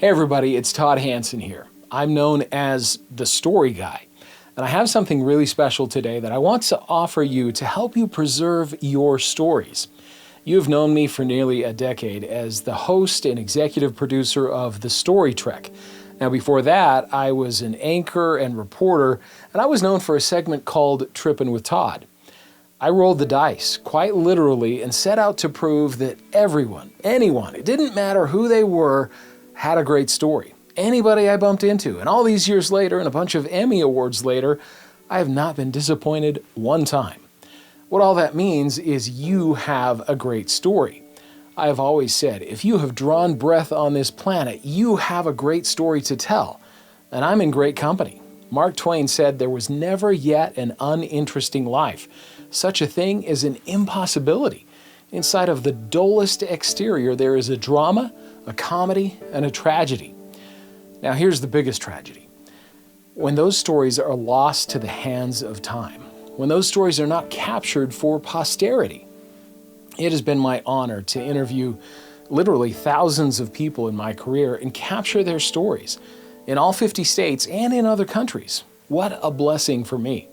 Hey everybody, it's Todd Hansen here. I'm known as the Story Guy, and I have something really special today that I want to offer you to help you preserve your stories. You've known me for nearly a decade as the host and executive producer of The Story Trek. Now before that, I was an anchor and reporter, and I was known for a segment called Trippin' with Todd. I rolled the dice, quite literally, and set out to prove that everyone, anyone, it didn't matter who they were, had a great story. Anybody I bumped into, and all these years later and a bunch of Emmy Awards later, I have not been disappointed one time. What all that means is you have a great story. I have always said, if you have drawn breath on this planet, you have a great story to tell. And I'm in great company. Mark Twain said there was never yet an uninteresting life. Such a thing is an impossibility. Inside of the dullest exterior, there is a drama, a comedy, and a tragedy. Now here's the biggest tragedy. When those stories are lost to the hands of time, when those stories are not captured for posterity. It has been my honor to interview literally thousands of people in my career and capture their stories in all 50 states and in other countries. What a blessing for me.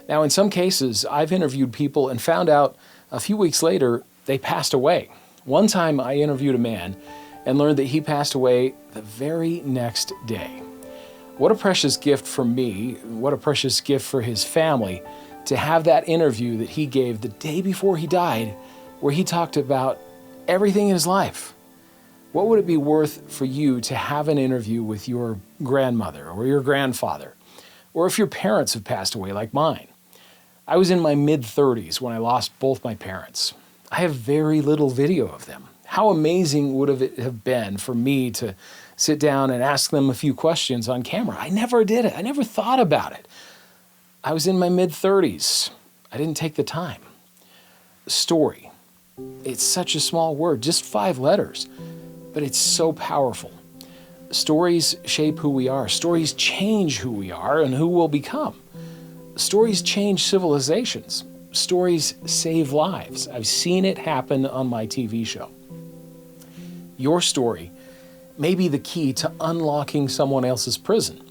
Now, in some cases, I've interviewed people and found out a few weeks later they passed away. One time I interviewed a man and learned that he passed away the very next day. What a precious gift for me, what a precious gift for his family to have that interview that he gave the day before he died, where he talked about everything in his life. What would it be worth for you to have an interview with your grandmother or your grandfather, or if your parents have passed away like mine? I was in my mid-30s when I lost both my parents. I have very little video of them. How amazing would it have been for me to sit down and ask them a few questions on camera? I never did it. I never thought about it. I was in my mid-30s. I didn't take the time. Story. It's such a small word, just 5 letters, but it's so powerful. Stories shape who we are. Stories change who we are and who we'll become. Stories change civilizations. Stories save lives. I've seen it happen on my TV show. Your story may be the key to unlocking someone else's prison.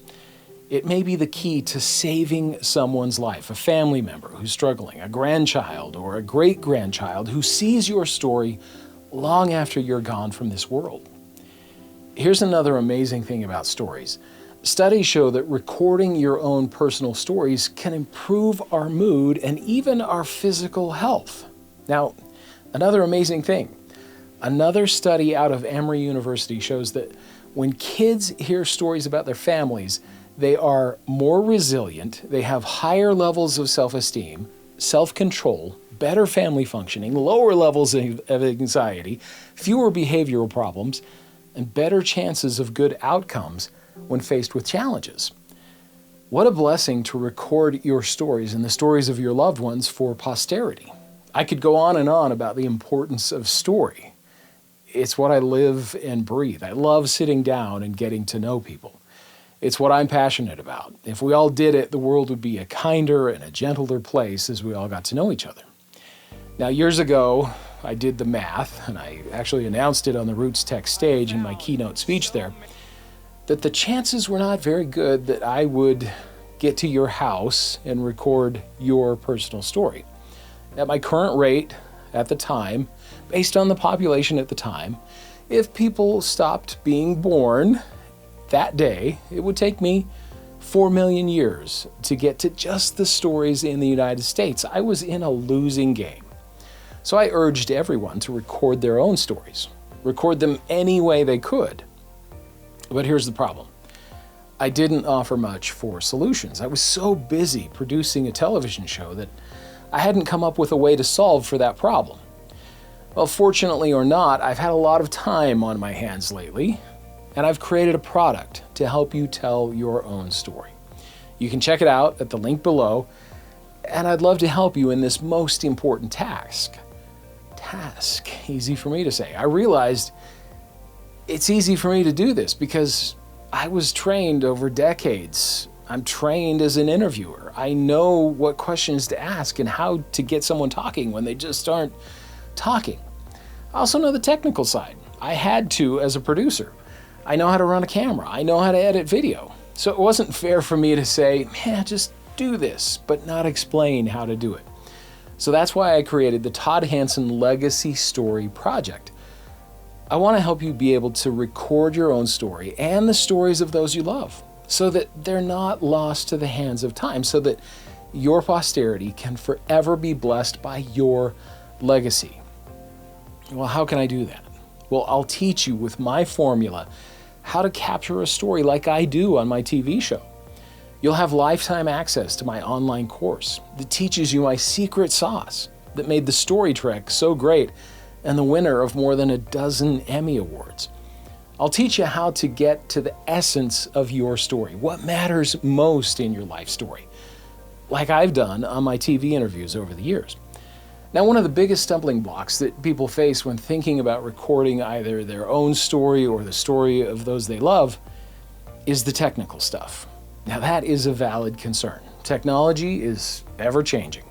It may be the key to saving someone's life, a family member who's struggling, a grandchild or a great-grandchild who sees your story long after you're gone from this world. Here's another amazing thing about stories. Studies show that recording your own personal stories can improve our mood and even our physical health. Now, another amazing thing. Another study out of Emory University shows that when kids hear stories about their families, they are more resilient, they have higher levels of self-esteem, self-control, better family functioning, lower levels of anxiety, fewer behavioral problems, and better chances of good outcomes when faced with challenges. What a blessing to record your stories and the stories of your loved ones for posterity. I could go on and on about the importance of story. It's what I live and breathe. I love sitting down and getting to know people. It's what I'm passionate about. If we all did it, the world would be a kinder and a gentler place as we all got to know each other. Now, years ago, I did the math, and I actually announced it on the rootstech stage in my keynote speech there, that the chances were not very good that I would get to your house and record your personal story. At my current rate at the time, based on the population at the time, if people stopped being born that day, it would take me 4 million years to get to just the stories in the United States. I was in a losing game. So I urged everyone to record their own stories, record them any way they could. But here's the problem. I didn't offer much for solutions. I was so busy producing a television show that I hadn't come up with a way to solve for that problem. Well, fortunately or not, I've had a lot of time on my hands lately, and I've created a product to help you tell your own story. You can check it out at the link below, and I'd love to help you in this most important task. Easy for me to say. I realized it's easy for me to do this because I was trained over decades. I'm trained as an interviewer. I know what questions to ask and how to get someone talking when they just aren't talking. I also know the technical side. I had to as a producer. I know how to run a camera. I know how to edit video. So it wasn't fair for me to say, man, just do this, but not explain how to do it. So that's why I created the Todd Hansen Legacy Story Project. I want to help you be able to record your own story and the stories of those you love so that they're not lost to the hands of time, so that your posterity can forever be blessed by your legacy. Well, how can I do that? Well, I'll teach you with my formula how to capture a story like I do on my TV show. You'll have lifetime access to my online course that teaches you my secret sauce that made the story trek so great and the winner of more than a dozen Emmy Awards. I'll teach you how to get to the essence of your story, what matters most in your life story, like I've done on my TV interviews over the years. Now, one of the biggest stumbling blocks that people face when thinking about recording either their own story or the story of those they love is the technical stuff. Now, that is a valid concern. Technology is ever changing.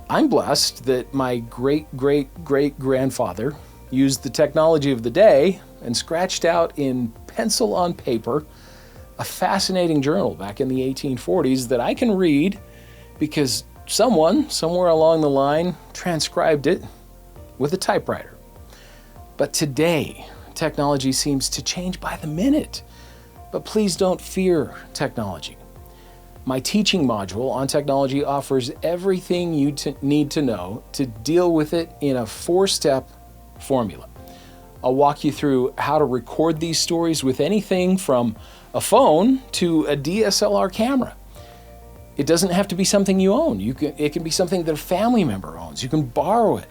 I'm blessed that my great-great-great-grandfather used the technology of the day and scratched out in pencil on paper a fascinating journal back in the 1840s that I can read because someone, somewhere along the line, transcribed it with a typewriter. But today, technology seems to change by the minute. But please don't fear technology. My teaching module on technology offers everything you need to know to deal with it in a 4-step formula. I'll walk you through how to record these stories with anything from a phone to a DSLR camera. It doesn't have to be something you own. It can be something that a family member owns. You can borrow it.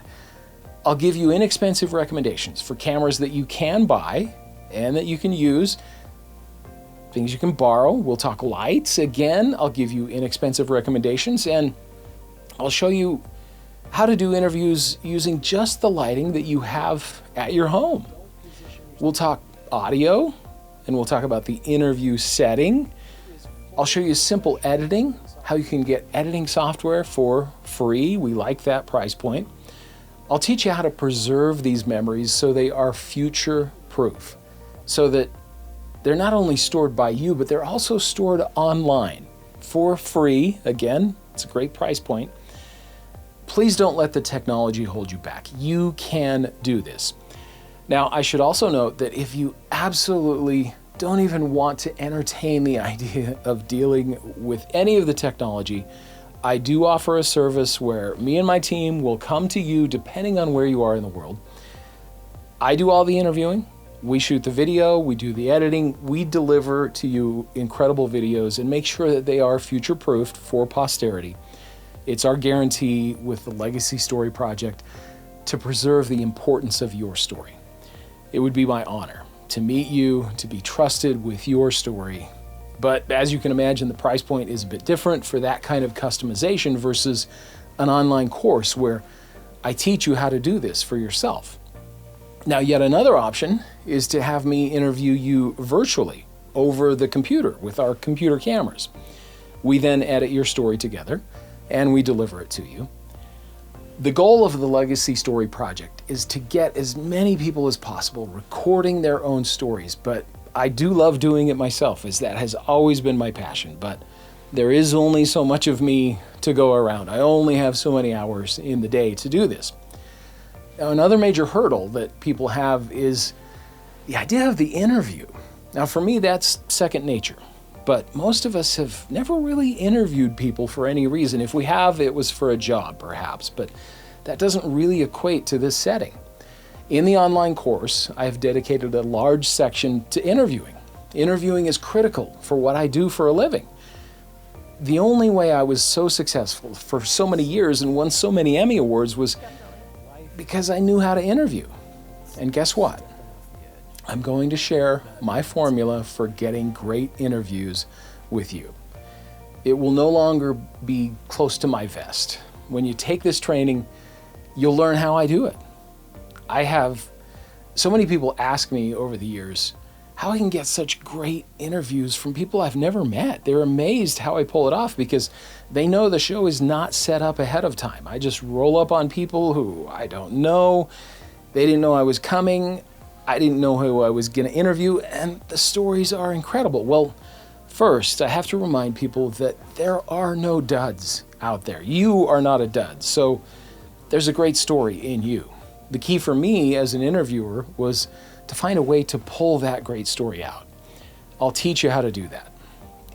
I'll give you inexpensive recommendations for cameras that you can buy and that you can use. Things you can borrow. We'll talk lights. Again, I'll give you inexpensive recommendations, and I'll show you how to do interviews using just the lighting that you have at your home. We'll talk audio, and we'll talk about the interview setting. I'll show you simple editing, how you can get editing software for free. We like that price point. I'll teach you how to preserve these memories so they are future-proof, so that they're not only stored by you, but they're also stored online for free. Again, it's a great price point. Please don't let the technology hold you back. You can do this. Now, I should also note that if you absolutely don't even want to entertain the idea of dealing with any of the technology, I do offer a service where me and my team will come to you depending on where you are in the world. I do all the interviewing. We shoot the video, we do the editing, we deliver to you incredible videos and make sure that they are future-proofed for posterity. It's our guarantee with the Legacy Story Project to preserve the importance of your story. It would be my honor to meet you, to be trusted with your story. But as you can imagine, the price point is a bit different for that kind of customization versus an online course where I teach you how to do this for yourself. Now, yet another option is to have me interview you virtually over the computer with our computer cameras. We then edit your story together and we deliver it to you. The goal of the Legacy Story Project is to get as many people as possible recording their own stories, but I do love doing it myself, as that has always been my passion, but there is only so much of me to go around. I only have so many hours in the day to do this. Now, another major hurdle that people have is the idea of the interview. Now, for me, that's second nature, but most of us have never really interviewed people for any reason. If we have, it was for a job, perhaps, but that doesn't really equate to this setting. In the online course, I have dedicated a large section to interviewing. Interviewing is critical for what I do for a living. The only way I was so successful for so many years and won so many Emmy Awards was because I knew how to interview. And guess what? I'm going to share my formula for getting great interviews with you. It will no longer be close to my vest. When you take this training, you'll learn how I do it. I have so many people ask me over the years how I can get such great interviews from people I've never met. They're amazed how I pull it off because they know the show is not set up ahead of time. I just roll up on people who I don't know. They didn't know I was coming. I didn't know who I was going to interview, and the stories are incredible. Well, first, I have to remind people that there are no duds out there. You are not a dud, so there's a great story in you. The key for me as an interviewer was to find a way to pull that great story out. I'll teach you how to do that.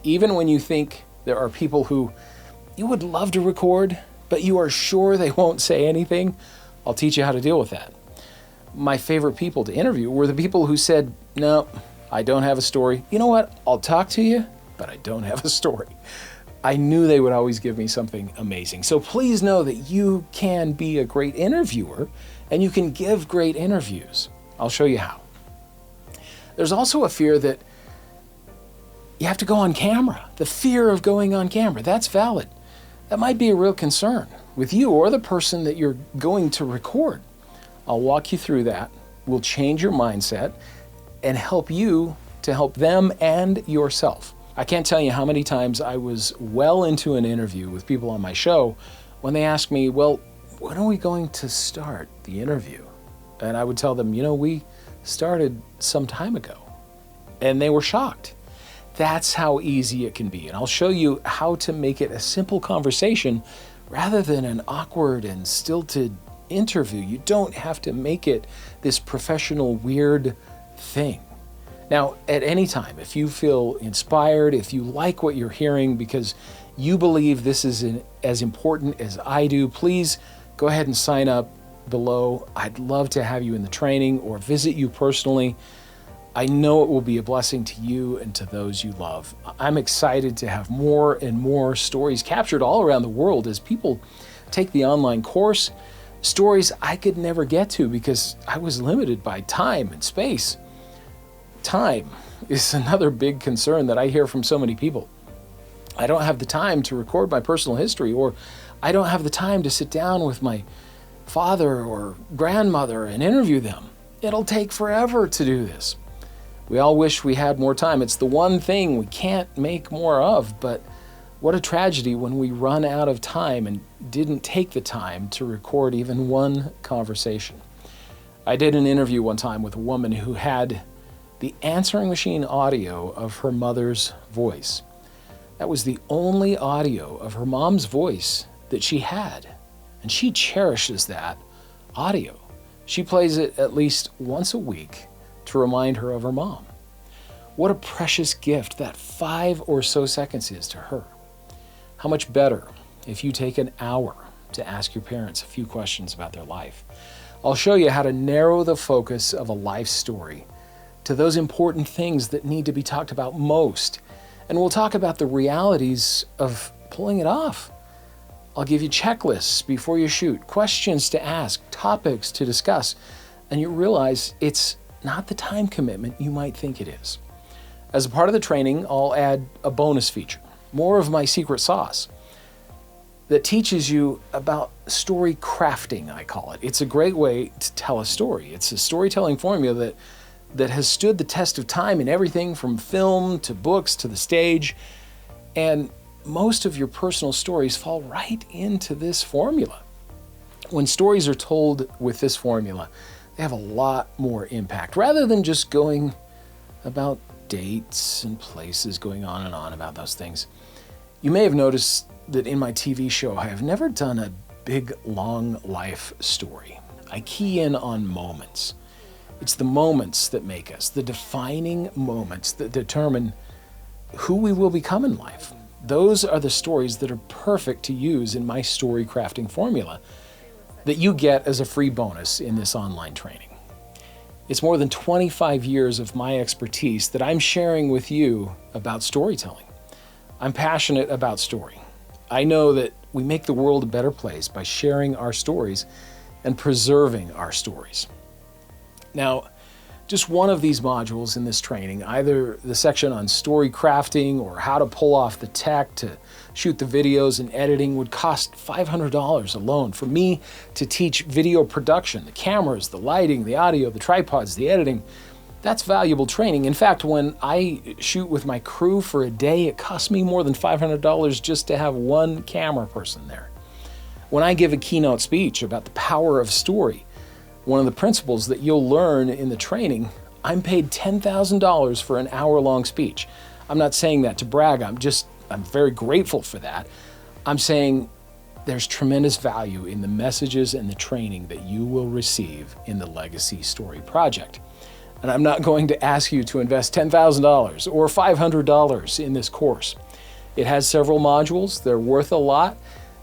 Even when you think there are people who you would love to record, but you are sure they won't say anything, I'll teach you how to deal with that. My favorite people to interview were the people who said, no, I don't have a story. You know what? I'll talk to you, but I don't have a story. I knew they would always give me something amazing. So please know that you can be a great interviewer and you can give great interviews. I'll show you how. There's also a fear that you have to go on camera. The fear of going on camera, that's valid. That might be a real concern with you or the person that you're going to record. I'll walk you through that. We'll change your mindset and help you to help them and yourself. I can't tell you how many times I was well into an interview with people on my show when they asked me, well, when are we going to start the interview? And I would tell them, we started some time ago. And they were shocked. That's how easy it can be. And I'll show you how to make it a simple conversation rather than an awkward and stilted interview. You don't have to make it this professional, weird thing. Now, at any time, if you feel inspired, if you like what you're hearing because you believe this is as important as I do, please go ahead and sign up below. I'd love to have you in the training or visit you personally. I know it will be a blessing to you and to those you love. I'm excited to have more and more stories captured all around the world as people take the online course. Stories I could never get to because I was limited by time and space. Time is another big concern that I hear from so many people. I don't have the time to record my personal history, or I don't have the time to sit down with my father or grandmother and interview them. It'll take forever to do this. We all wish we had more time. It's the one thing we can't make more of, but what a tragedy when we run out of time and didn't take the time to record even one conversation. I did an interview one time with a woman who had the answering machine audio of her mother's voice. That was the only audio of her mom's voice that she had, and she cherishes that audio. She plays it at least once a week to remind her of her mom. What a precious gift that 5 or so seconds is to her. How much better if you take an hour to ask your parents a few questions about their life. I'll show you how to narrow the focus of a life story to those important things that need to be talked about most. And we'll talk about the realities of pulling it off. I'll give you checklists before you shoot, questions to ask, topics to discuss, and you realize it's not the time commitment you might think it is. As a part of the training, I'll add a bonus feature, more of my secret sauce, that teaches you about story crafting, I call it. It's a great way to tell a story. It's a storytelling formula that has stood the test of time in everything from film to books to the stage. And most of your personal stories fall right into this formula. When stories are told with this formula, they have a lot more impact rather than just going about dates and places, going on and on about those things. You may have noticed that in my TV show, I have never done a big, long life story. I key in on moments. It's the moments that make us, the defining moments that determine who we will become in life. Those are the stories that are perfect to use in my story crafting formula that you get as a free bonus in this online training. It's more than 25 years of my expertise that I'm sharing with you about storytelling. I'm passionate about story. I know that we make the world a better place by sharing our stories and preserving our stories. Now, just one of these modules in this training, either the section on story crafting or how to pull off the tech to shoot the videos and editing, would cost $500 alone for me to teach video production, the cameras, the lighting, the audio, the tripods, the editing. That's valuable training. In fact, when I shoot with my crew for a day, it costs me more than $500 just to have one camera person there. When I give a keynote speech about the power of story, One of the principles that you'll learn in the training, I'm paid $10,000 for an hour-long speech. I'm not saying that to brag. I'm very grateful for that. I'm saying there's tremendous value in the messages and the training that you will receive in the Legacy Story Project. And I'm not going to ask you to invest $10,000 or $500 in this course. It has several modules. They're worth a lot.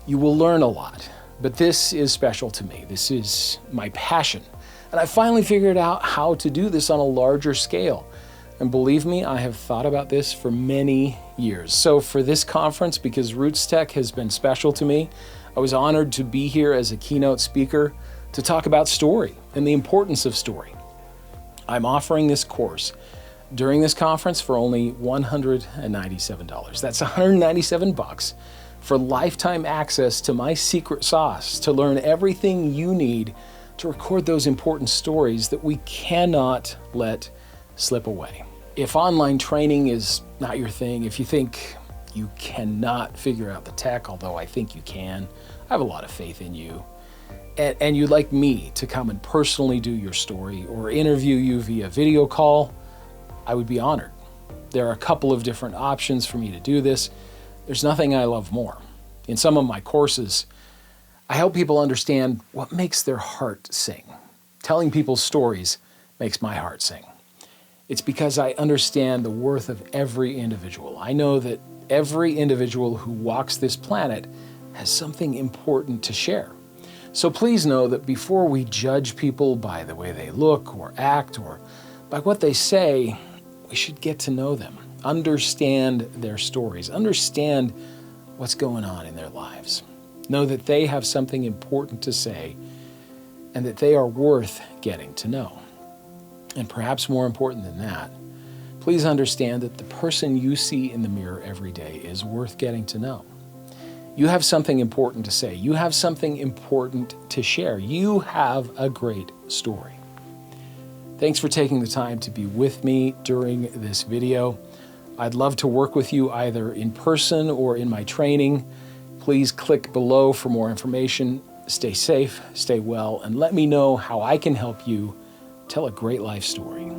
You will learn a lot. But this is special to me. This is my passion. And I finally figured out how to do this on a larger scale. And believe me, I have thought about this for many years. So for this conference, because rootstech has been special to me, I was honored to be here as a keynote speaker to talk about story and the importance of story. I'm offering this course during this conference for only $197. That's $197 for lifetime access to my secret sauce to learn everything you need to record those important stories that we cannot let slip away. If online training is not your thing, if you think you cannot figure out the tech, although I think you can, I have a lot of faith in you, and you'd like me to come and personally do your story or interview you via video call, I would be honored. There are a couple of different options for me to do this. There's nothing I love more. In some of my courses, I help people understand what makes their heart sing. Telling people stories makes my heart sing. It's because I understand the worth of every individual. I know that every individual who walks this planet has something important to share. So please know that before we judge people by the way they look or act or by what they say, we should get to know them, understand their stories, understand what's going on in their lives. Know that they have something important to say and that they are worth getting to know. And perhaps more important than that, please understand that the person you see in the mirror every day is worth getting to know. You have something important to say. You have something important to share. You have a great story. Thanks for taking the time to be with me during this video. I'd love to work with you either in person or in my training. Please click below for more information. Stay safe, stay well, and let me know how I can help you tell a great life story.